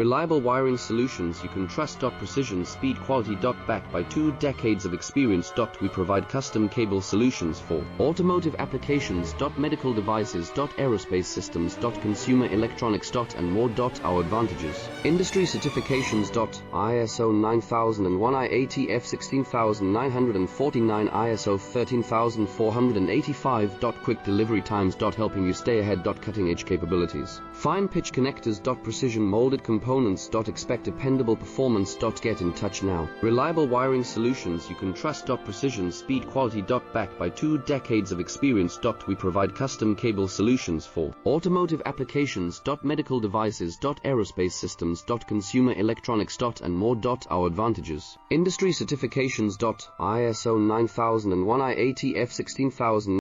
Reliable wiring solutions you can trust. Precision, speed, quality. Backed by 2 decades of experience. We provide custom cable solutions for automotive applications. Medical devices. Aerospace systems. Consumer electronics. And more. Our advantages: industry certifications. ISO 9001, IATF 16949, ISO 13485. Quick delivery times. Helping you stay ahead. Cutting edge capabilities. Fine pitch connectors. Precision molded components. Expect dependable performance. Get in touch now. Reliable wiring solutions you can trust. Precision, speed, quality. Backed by 2 decades of experience. We provide custom cable solutions for automotive applications. Medical devices. Aerospace systems. Consumer electronics. And more. Our advantages: industry certifications. ISO 9001, IATF 16000